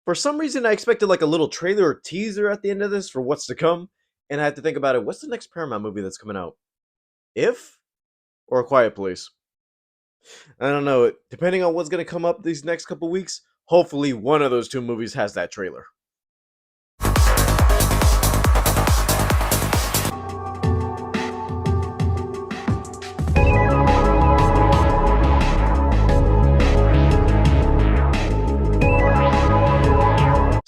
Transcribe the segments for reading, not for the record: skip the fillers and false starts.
For some reason, I expected like a little trailer or teaser at the end of this for what's to come, and I had to think about it. What's the next Paramount movie that's coming out? If or A Quiet Place? I don't know. Depending on what's gonna come up these next couple weeks, hopefully one of those two movies has that trailer.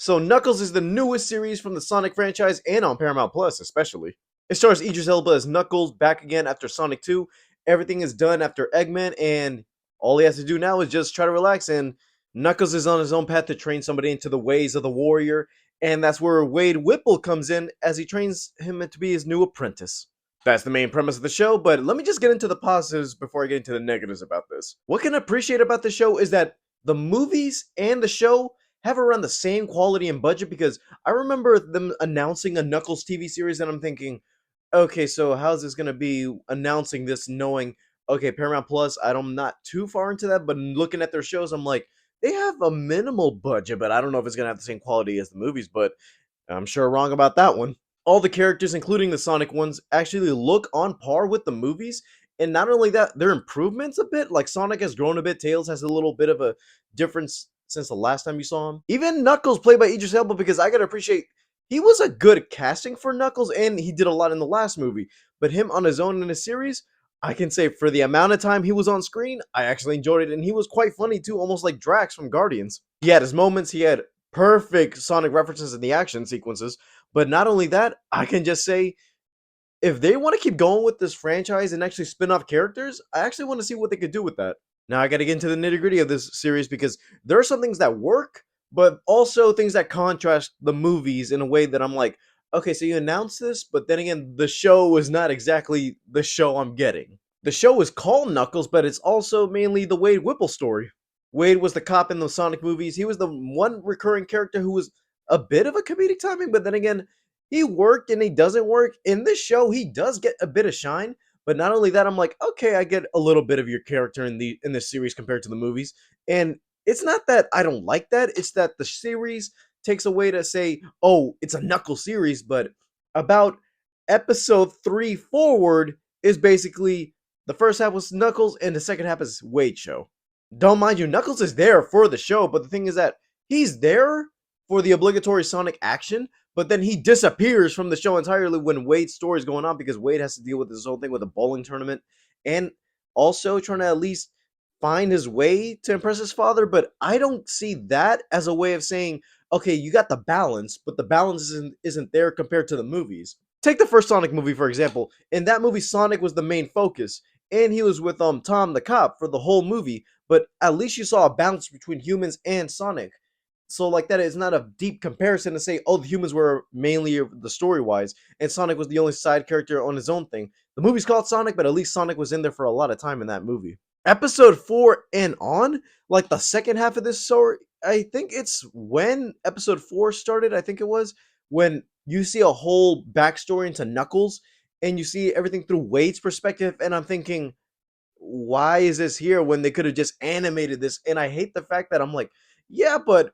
So Knuckles is the newest series from the Sonic franchise and on Paramount Plus especially. It stars Idris Elba as Knuckles back again after Sonic 2. Everything is done after Eggman and all he has to do now is just try to relax and Knuckles is on his own path to train somebody into the ways of the warrior and that's where Wade Whipple comes in as he trains him to be his new apprentice. That's the main premise of the show, but let me just get into the positives before I get into the negatives about this. What I can appreciate about the show is that the movies and the show have around the same quality and budget because I remember them announcing a Knuckles TV series and I'm thinking, okay, so how's this gonna be announcing this knowing okay, Paramount Plus, I'm not too far into that, but looking at their shows, I'm like, they have a minimal budget, but I don't know if it's gonna have the same quality as the movies, but I'm sure wrong about that one. All the characters, including the Sonic ones, actually look on par with the movies. And not only that, they're improvements a bit. Like Sonic has grown a bit, Tails has a little bit of a difference since the last time you saw him. Even Knuckles, played by Idris Elba, because I gotta appreciate he was a good casting for Knuckles, and he did a lot in the last movie. But him on his own in a series, I can say for the amount of time he was on screen, I actually enjoyed it, and he was quite funny too, almost like Drax from Guardians. He had his moments, he had perfect Sonic references in the action sequences, but not only that, I can just say if they want to keep going with this franchise and actually spin off characters, I actually want to see what they could do with that. Now I got to get into the nitty gritty of this series because there are some things that work, but also things that contrast the movies in a way that I'm like, okay, so you announced this, but then again, the show is not exactly the show I'm getting. The show is called Knuckles, but it's also mainly the Wade Whipple story. Wade was the cop in the Sonic movies. He was the one recurring character who was a bit of a comedic timing, but then again, he worked and he doesn't work. In this show, he does get a bit of shine, but not only that, I'm like, okay, I get a little bit of your character in this series compared to the movies. And it's not that I don't like that, it's that the series takes away to say, oh, it's a Knuckle series, but about episode 3 forward is basically the first half was Knuckles and the second half is Wade show. Don't mind you, Knuckles is there for the show, but the thing is that he's there for the obligatory Sonic action, but then he disappears from the show entirely when Wade's story is going on because Wade has to deal with this whole thing with a bowling tournament and also trying to at least find his way to impress his father. But I don't see that as a way of saying, okay, you got the balance, but the balance isn't there compared to the movies. Take the first Sonic movie, for example. In that movie, Sonic was the main focus, and he was with Tom the cop for the whole movie, but at least you saw a balance between humans and Sonic. So like that is not a deep comparison to say, oh, the humans were mainly the story wise, and Sonic was the only side character on his own thing. The movie's called Sonic, but at least Sonic was in there for a lot of time in that movie. Episode 4 and on, like the second half of this story, I think it's when episode 4 started, I think it was, when you see a whole backstory into Knuckles and you see everything through Wade's perspective, and I'm thinking, why is this here when they could have just animated this? And I hate the fact that I'm like, yeah, but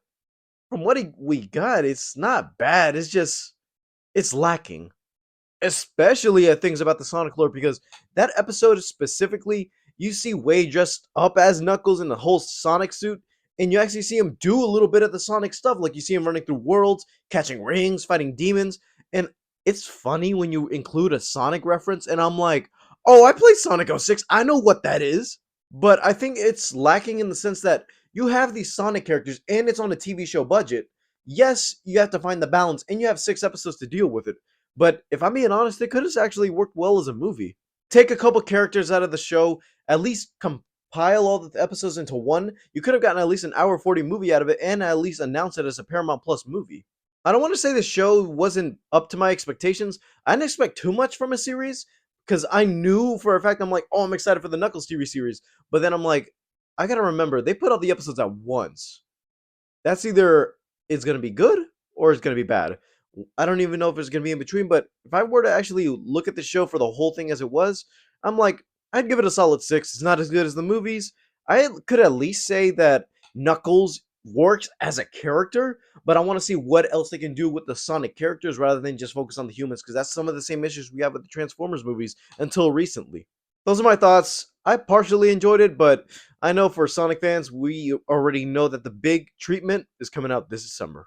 from what we got, it's not bad. It's just it's lacking, especially at things about the Sonic lore because that episode specifically, you see Wade dressed up as Knuckles in the whole Sonic suit, and you actually see him do a little bit of the Sonic stuff. Like you see him running through worlds, catching rings, fighting demons, and it's funny when you include a Sonic reference, and I'm like, oh, I played Sonic 06. I know what that is. But I think it's lacking in the sense that you have these Sonic characters and it's on a TV show budget. Yes, you have to find the balance and you have 6 episodes to deal with it. But if I'm being honest, it could have actually worked well as a movie. Take a couple characters out of the show, at least compile all the episodes into one. You could have gotten at least an hour 40 movie out of it and at least announce it as a Paramount Plus movie. I don't want to say the show wasn't up to my expectations. I didn't expect too much from a series because I knew for a fact I'm like, oh, I'm excited for the Knuckles TV series. But then I'm like, I gotta remember they put all the episodes at once. That's either it's gonna be good or it's gonna be bad. I don't even know if it's gonna be in between. But if I were to actually look at the show for the whole thing as it was, I'm like, I'd give it a solid 6. It's not as good as the movies. I could at least say that Knuckles works as a character, but I want to see what else they can do with the Sonic characters rather than just focus on the humans, because that's some of the same issues we have with the Transformers movies until recently. Those are my thoughts. I partially enjoyed it, but I know for Sonic fans, we already know that the big treatment is coming out this summer.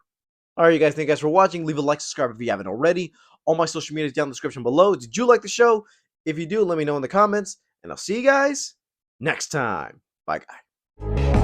Alright, you guys, thank you guys for watching. Leave a like, subscribe if you haven't already. All my social media is down in the description below. Did you like the show? If you do, let me know in the comments, and I'll see you guys next time. Bye, guys.